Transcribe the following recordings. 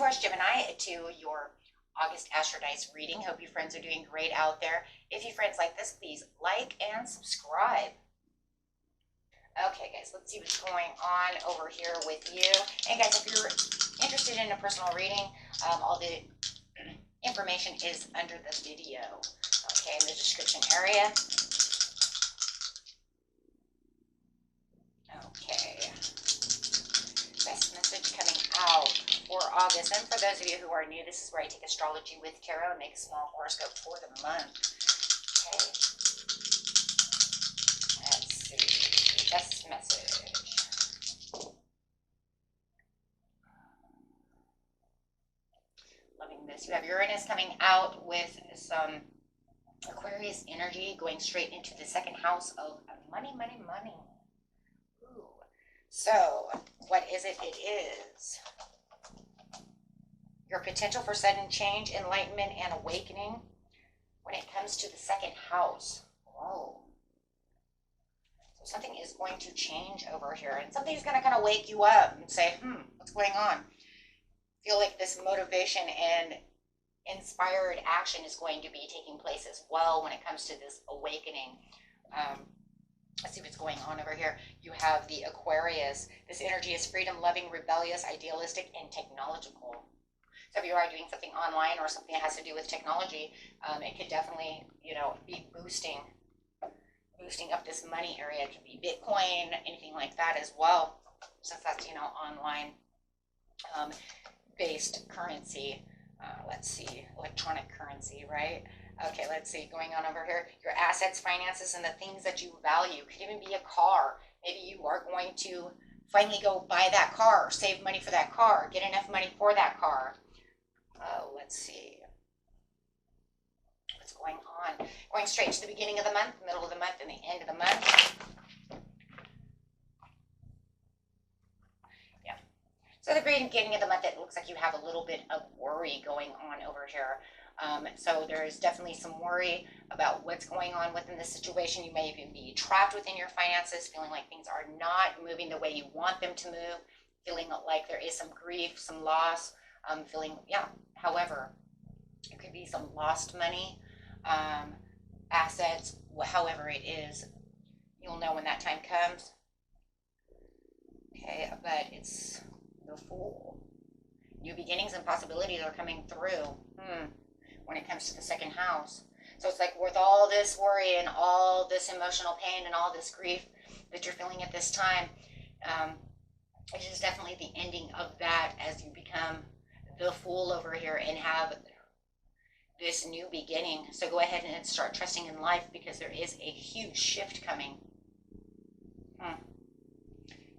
Taurus, Gemini, to your August Astro Dice reading. Hope you friends are doing great out there. If you friends like this, please like and subscribe. Okay, guys, let's see what's going on over here with you. And guys, if you're interested in a personal reading, all the information is under the video, okay, in the description area. Okay, best message coming out for August. And for those of you who are new, this is where I take astrology with tarot and make a small horoscope for the month. Okay, let's see, best message. Loving this. You have Uranus coming out with some Aquarius energy going straight into the second house of money, money, money. Ooh. So, what is it? It is your potential for sudden change, enlightenment, and awakening when it comes to the second house. Whoa. So something is going to change over here, and something's going to kind of wake you up and say, what's going on? Feel like this motivation and inspired action is going to be taking place as well when it comes to this awakening. Let's see what's going on over here. You have the Aquarius. This energy is freedom-loving, rebellious, idealistic, and technological. So if you are doing something online or something that has to do with technology, it could definitely, be boosting up this money area. It could be Bitcoin, anything like that as well, since that's, online based currency. Let's see, electronic currency, right? Okay, let's see, going on over here, your assets, finances, and the things that you value. Could even be a car. Maybe you are going to finally go buy that car, save money for that car, get enough money for that car. Let's see, what's going on? Going straight to the beginning of the month, middle of the month, and the end of the month. So the beginning of the month, it looks like you have a little bit of worry going on over here. So there's definitely some worry about what's going on within the situation. You may even be trapped within your finances, feeling like things are not moving the way you want them to move, feeling like there is some grief, some loss, however, it could be some lost money, assets, however it is. You'll know when that time comes. Okay, but it's the Fool. New beginnings and possibilities are coming through when it comes to the second house. So it's like with all this worry and all this emotional pain and all this grief that you're feeling at this time, it is definitely the ending of that as you become the Fool over here and have this new beginning. So go ahead and start trusting in life, because there is a huge shift coming.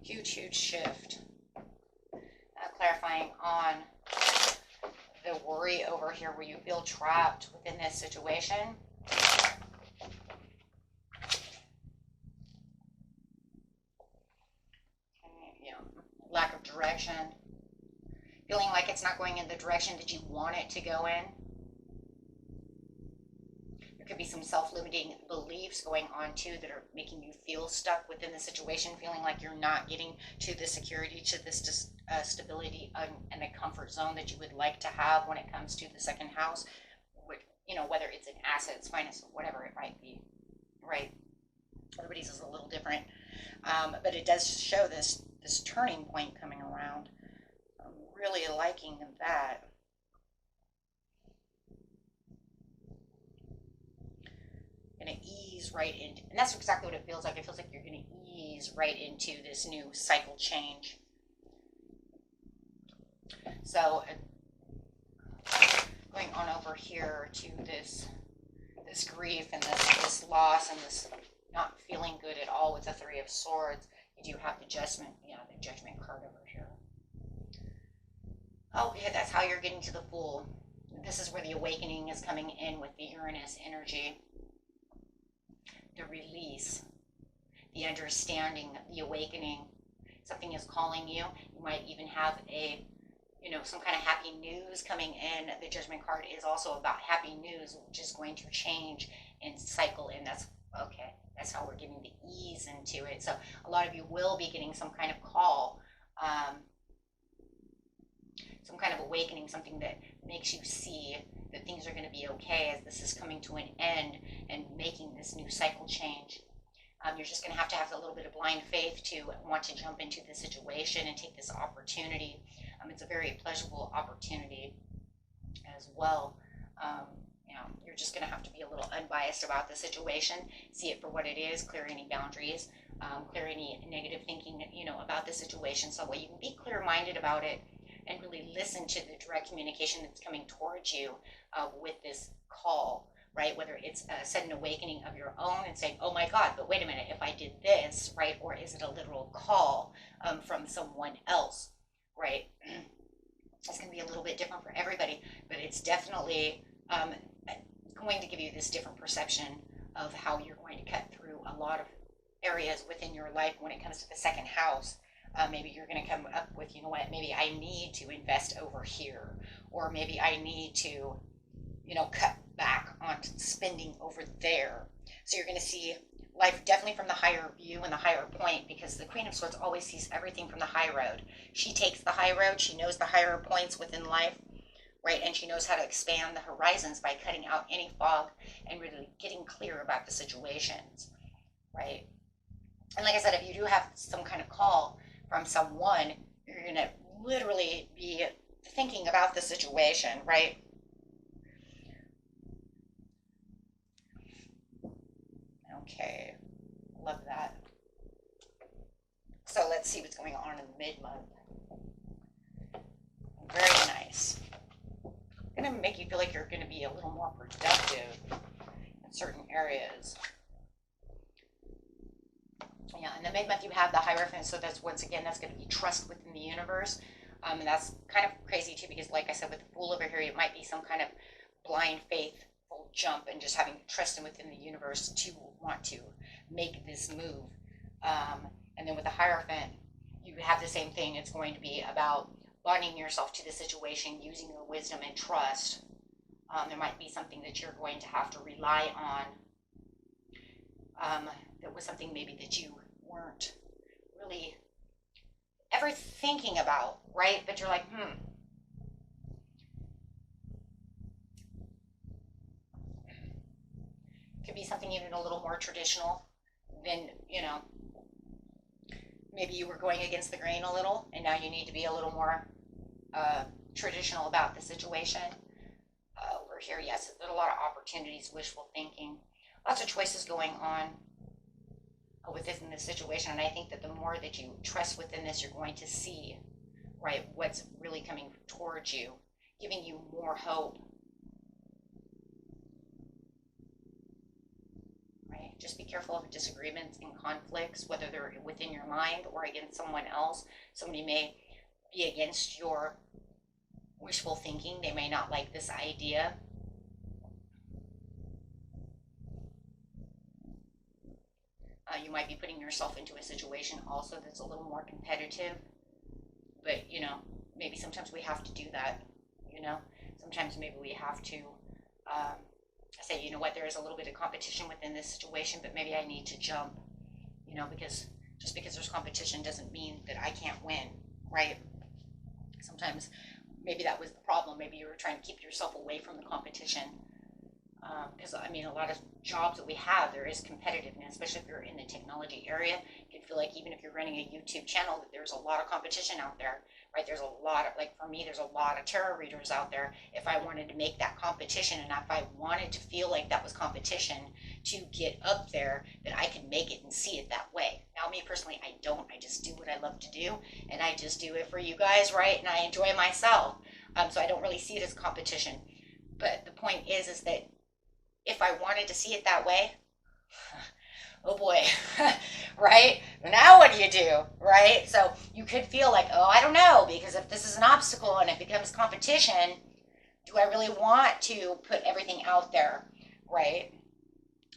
Huge shift. Clarifying on the worry over here where you feel trapped within this situation. Lack of direction. Feeling like it's not going in the direction that you want it to go in. There could be some self-limiting beliefs going on too that are making you feel stuck within the situation, feeling like you're not getting to the security, to this stability and a comfort zone that you would like to have when it comes to the second house, which, whether it's in assets, finance, whatever it might be, right? Everybody's is a little different, but it does show this turning point coming around. I'm really liking that. Going to ease right into, and that's exactly what it feels like. It feels like you're going to ease right into this new cycle change. So going on over here to this grief and this loss and this not feeling good at all with the Three of Swords, you do have the Judgment, the Judgment card over here. Okay, that's how you're getting to the Fool. This is where the awakening is coming in with the Uranus energy. The release, the understanding, the awakening. Something is calling you. You might even have some kind of happy news coming in. The Judgment card is also about happy news, which is going to change and cycle in. That's okay. That's how we're getting the ease into it. So a lot of you will be getting some kind of call, some kind of awakening, something that makes you see that things are going to be okay as this is coming to an end and making this new cycle change. You're just going to have a little bit of blind faith to want to jump into the situation and take this opportunity. It's a very pleasurable opportunity as well. You're just going to have to be a little unbiased about the situation, see it for what it is, clear any boundaries, clear any negative thinking, about the situation. So you can be clear-minded about it and really listen to the direct communication that's coming towards you with this call, right? Whether it's a sudden awakening of your own and saying, oh my God, but wait a minute, if I did this, right? Or is it a literal call from someone else, right? It's going to be a little bit different for everybody, but it's definitely going to give you this different perception of how you're going to cut through a lot of areas within your life when it comes to the second house. Maybe you're going to come up with, you know what, maybe I need to invest over here, or maybe I need to, cut back on spending over there. So you're going to see life definitely from the higher view and the higher point, because the Queen of Swords always sees everything from the high road. She takes the high road. She knows the higher points within life, right? And she knows how to expand the horizons by cutting out any fog and really getting clear about the situations, right? And like I said, if you do have some kind of call from someone, you're going to literally be thinking about the situation, right? Okay, love that. So let's see what's going on in the mid-month. Very nice. Going to make you feel like you're going to be a little more productive in certain areas. Yeah, in the mid-month you have the Hierophant, so that's once again, that's going to be trust within the universe. And that's kind of crazy too, because like I said, with the Fool over here, it might be some kind of blind faithful jump and just having trust in within the universe to want to make this move. And then with the Hierophant, you have the same thing. It's going to be about bonding yourself to the situation, using your wisdom and trust. There might be something that you're going to have to rely on. That was something maybe that you weren't really ever thinking about, right? But you're like, Could be something even a little more traditional than, maybe you were going against the grain a little, and now you need to be a little more traditional about the situation. Over here, yes, there's a lot of opportunities, wishful thinking, lots of choices going on within this situation. And I think that the more that you trust within this, you're going to see, right, what's really coming towards you, giving you more hope. Right? Just be careful of disagreements and conflicts, whether they're within your mind or against someone else. Somebody may be against your wishful thinking. They may not like this idea. You might be putting yourself into a situation also that's a little more competitive, but maybe sometimes we have to do that. Sometimes maybe we have to say, you know what, there is a little bit of competition within this situation, but maybe I need to jump, because just because there's competition doesn't mean that I can't win, right? Sometimes maybe that was the problem. Maybe you were trying to keep yourself away from the competition. Because a lot of jobs that we have, there is competitiveness, especially if you're in the technology area. You can feel like even if you're running a YouTube channel, that there's a lot of competition out there, right? There's a lot of, like for me, there's a lot of tarot readers out there. If I wanted to make that competition, and if I wanted to feel like that was competition to get up there, then I could make it and see it that way. Now, me personally, I don't. I just do what I love to do, and I just do it for you guys, right? And I enjoy myself. So I don't really see it as competition. But the point is that if I wanted to see it that way, oh boy, right? Now what do you do, right? So you could feel like, oh, I don't know, because if this is an obstacle and it becomes competition, do I really want to put everything out there, right?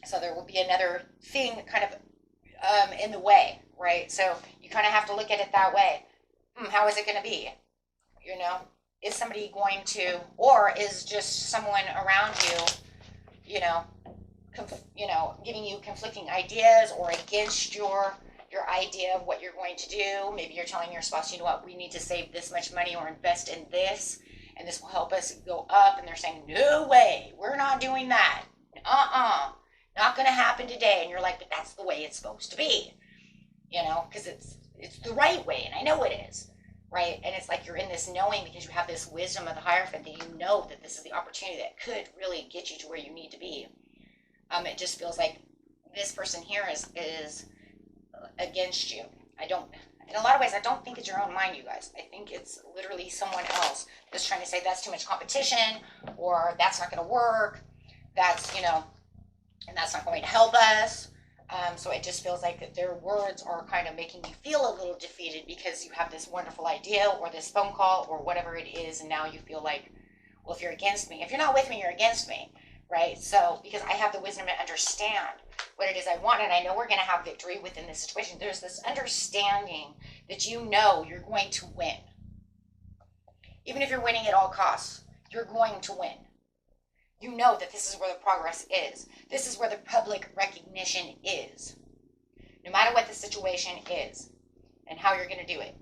So there will be another thing kind of in the way, right? So you kind of have to look at it that way. How is it going to be? Is somebody going to, or is just someone around you, giving you conflicting ideas or against your idea of what you're going to do? Maybe you're telling your spouse, you know what, we need to save this much money or invest in this, and this will help us go up. And they're saying, no way, we're not doing that. Not going to happen today. And you're like, but that's the way it's supposed to be, you know, because it's the right way, and I know it is, right? And it's like you're in this knowing because you have this wisdom of the Hierophant that you know that this is the opportunity that could really get you to where you need to be. It just feels like this person here is against you. In a lot of ways, I don't think it's your own mind, you guys. I think it's literally someone else that's trying to say that's too much competition, or that's not going to work, that's, you know, and that's not going to help us. So it just feels like their words are kind of making you feel a little defeated because you have this wonderful idea or this phone call or whatever it is, and now you feel like, well, if you're against me, if you're not with me, you're against me, right? So because I have the wisdom to understand what it is I want, and I know we're going to have victory within this situation. There's this understanding that you know you're going to win. Even if you're winning at all costs, you're going to win. You know that this is where the progress is. This is where the public recognition is. No matter what the situation is and how you're going to do it.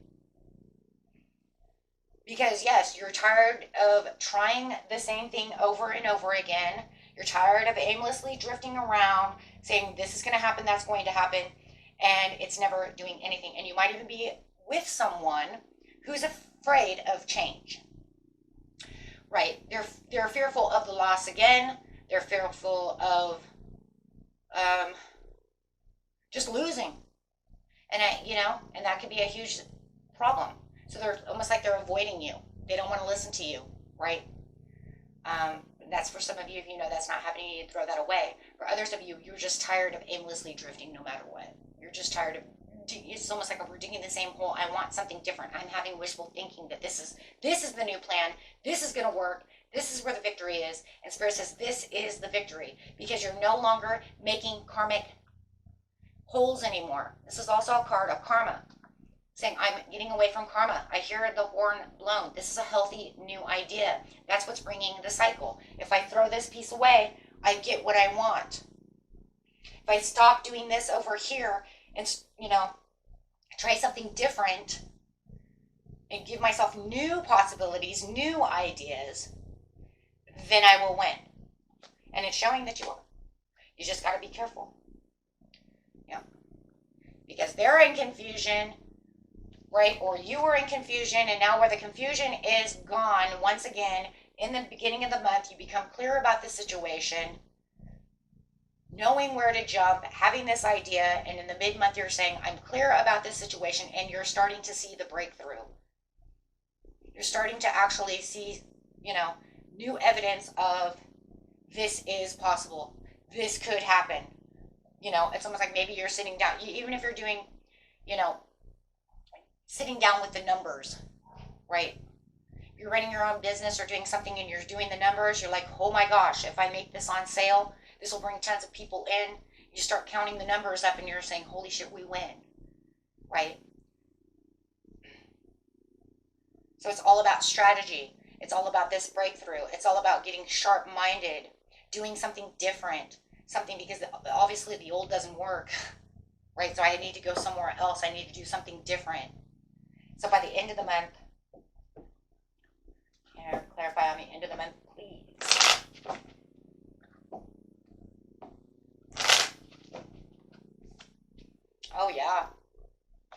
Because yes, you're tired of trying the same thing over and over again. You're tired of aimlessly drifting around saying this is going to happen, that's going to happen, and it's never doing anything. And you might even be with someone who's afraid of change. Right? They're fearful of the loss again. They're fearful of just losing. And and that could be a huge problem. So they're almost like they're avoiding you. They don't want to listen to you, right? That's for some of you, if you know that's not happening, you throw that away. For others of you, you're just tired of aimlessly drifting no matter what. You're just tired of, it's almost like we're digging the same hole. I want something different. I'm having wishful thinking that this is the new plan. This is going to work. This is where the victory is. And Spirit says this is the victory because you're no longer making karmic holes anymore. This is also a card of karma, saying I'm getting away from karma. I hear the horn blown. This is a healthy new idea. That's what's bringing the cycle. If I throw this piece away, I get what I want. If I stop doing this over here and, try something different and give myself new possibilities, new ideas, then I will win. And it's showing that you are. You just got to be careful. Yeah. Because they're in confusion, right? Or you were in confusion, and now where the confusion is gone, once again, in the beginning of the month, you become clear about the situation, knowing where to jump, having this idea, and in the mid-month you're saying, I'm clear about this situation, and you're starting to see the breakthrough. You're starting to actually see, new evidence of this is possible. This could happen. It's almost like maybe you're sitting down, even if you're doing, sitting down with the numbers, right? You're running your own business or doing something and you're doing the numbers. You're like, oh my gosh, if I make this on sale, this will bring tons of people in. You start counting the numbers up and you're saying, holy shit, we win, right? So it's all about strategy. It's all about this breakthrough. It's all about getting sharp-minded, doing something different, something because obviously the old doesn't work, right? So I need to go somewhere else. I need to do something different. So by the end of the month, clarify on the end of the month, please. Oh yeah,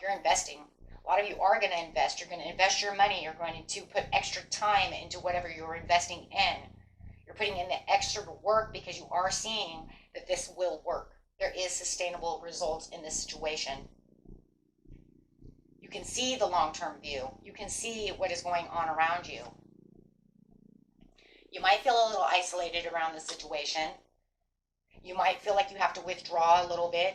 you're investing. A lot of you are going to invest. You're going to invest your money. You're going to put extra time into whatever you're investing in. You're putting in the extra work because you are seeing that this will work. There is sustainable results in this situation. You can see the long-term view. You can see what is going on around you. You might feel a little isolated around the situation. You might feel like you have to withdraw a little bit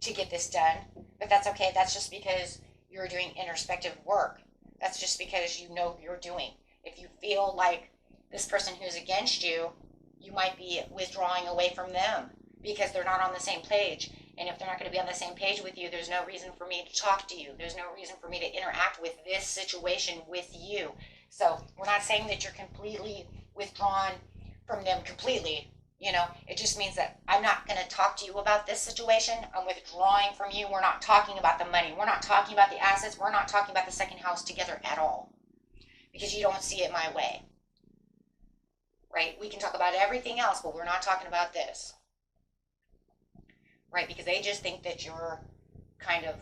to get this done, but that's okay. That's just because you're doing introspective work. That's just because you know you're doing. If you feel like this person who's against you, you might be withdrawing away from them because they're not on the same page. And if they're not going to be on the same page with you, there's no reason for me to talk to you. There's no reason for me to interact with this situation with you. So we're not saying that you're completely withdrawn from them completely. It just means that I'm not going to talk to you about this situation. I'm withdrawing from you. We're not talking about the money. We're not talking about the assets. We're not talking about the second house together at all. because you don't see it my way, right? We can talk about everything else, but we're not talking about this, right? Because they just think that you're kind of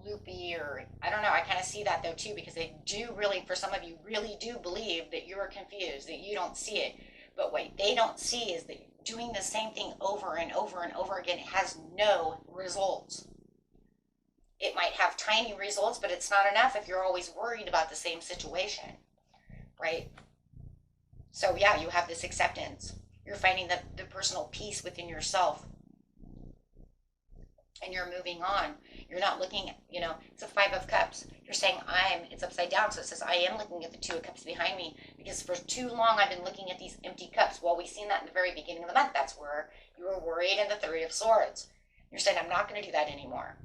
loopy, or I don't know. I kind of see that though too, because they do really, for some of you, really do believe that you're confused, that you don't see it. But what they don't see is that doing the same thing over and over and over again has no results. It might have tiny results, but it's not enough if you're always worried about the same situation, right? So yeah, you have this acceptance. You're finding the personal peace within yourself, and you're moving on. You're not looking at, it's a 5 of Cups. You're saying it's upside down, so it says I am looking at the 2 of Cups behind me, because for too long I've been looking at these empty cups. Well, we've seen that in the very beginning of the month. That's where you were worried in the 3 of Swords. You're saying, I'm not going to do that anymore.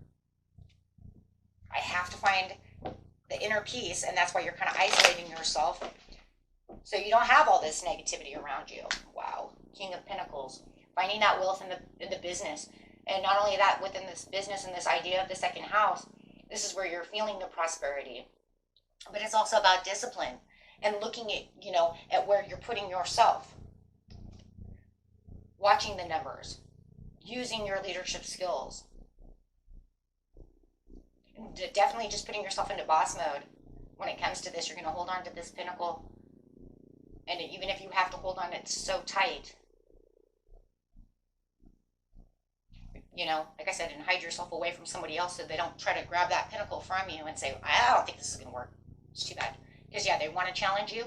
I have to find the inner peace, and that's why you're kind of isolating yourself, so you don't have all this negativity around you. Wow. King of Pentacles. Finding that wealth in the business. And not only that, within this business and this idea of the second house, this is where you're feeling the prosperity. But it's also about discipline and looking at, at where you're putting yourself. Watching the numbers. Using your leadership skills. And definitely just putting yourself into boss mode. When it comes to this, you're going to hold on to this pentacle. And even if you have to hold on, it's so tight. Like I said, and hide yourself away from somebody else so they don't try to grab that pinnacle from you and say, I don't think this is going to work. It's too bad. Because, yeah, they want to challenge you,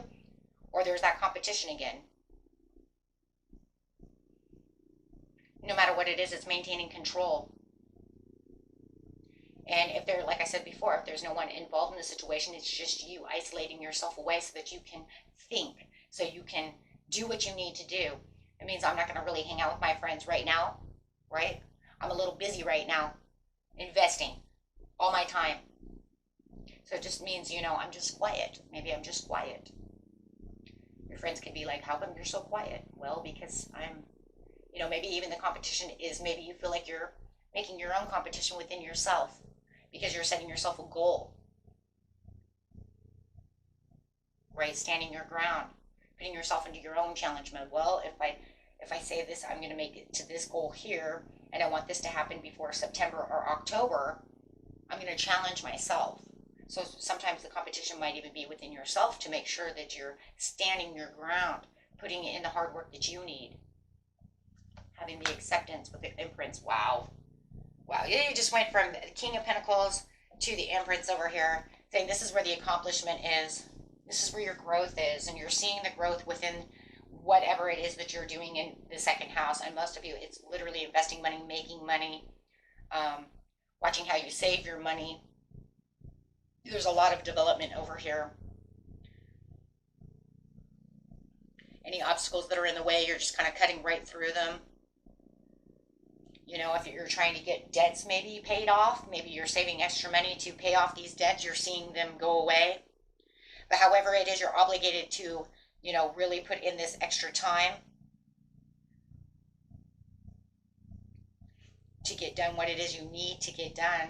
or there's that competition again. No matter what it is, it's maintaining control. And if they're, like I said before, if there's no one involved in the situation, it's just you isolating yourself away so that you can think, so you can do what you need to do. It means I'm not going to really hang out with my friends right now, right? I'm a little busy right now, investing all my time. So it just means, I'm just quiet. Maybe I'm just quiet. Your friends could be like, how come you're so quiet? Well, because I'm, maybe even the competition is, maybe you feel like you're making your own competition within yourself because you're setting yourself a goal. Right? Standing your ground, putting yourself into your own challenge mode. Well, if I say this, I'm going to make it to this goal here, and I want this to happen before September or October, I'm going to challenge myself. So sometimes the competition might even be within yourself to make sure that you're standing your ground, putting in the hard work that you need. Having the acceptance with the Empress. Wow. Wow. You just went from the King of Pentacles to the Empress over here, saying this is where the accomplishment is. This is where your growth is, and you're seeing the growth within whatever it is that you're doing in the second house. And most of you, it's literally investing money, making money, watching how you save your money. There's a lot of development over here. Any obstacles that are in the way, you're just kind of cutting right through them. If you're trying to get debts maybe paid off, maybe you're saving extra money to pay off these debts, you're seeing them go away. But however it is, you're obligated to really put in this extra time to get done what it is you need to get done.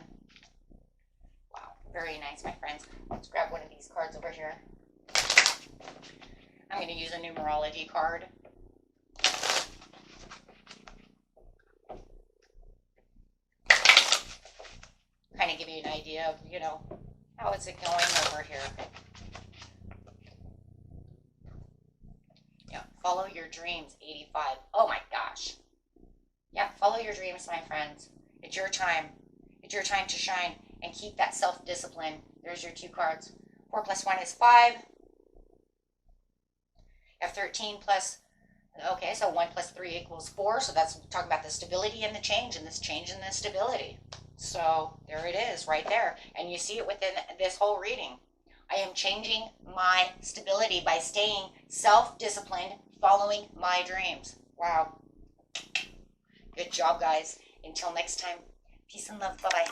Wow, very nice, my friends. Let's grab one of these cards over here. I'm going to use a numerology card. Kind of give you an idea of, how is it going over here. Follow your dreams, 85. Oh my gosh. Yeah, follow your dreams, my friends. It's your time. It's your time to shine and keep that self-discipline. There's your 2 cards. 4 plus 1 is 5. You have 13 plus, okay, so 1 plus 3 equals 4. So that's talking about the stability and the change, and this change and the stability. So there it is right there. And you see it within this whole reading. I am changing my stability by staying self-disciplined, following my dreams. Wow. Good job, guys. Until next time, peace and love. Bye-bye.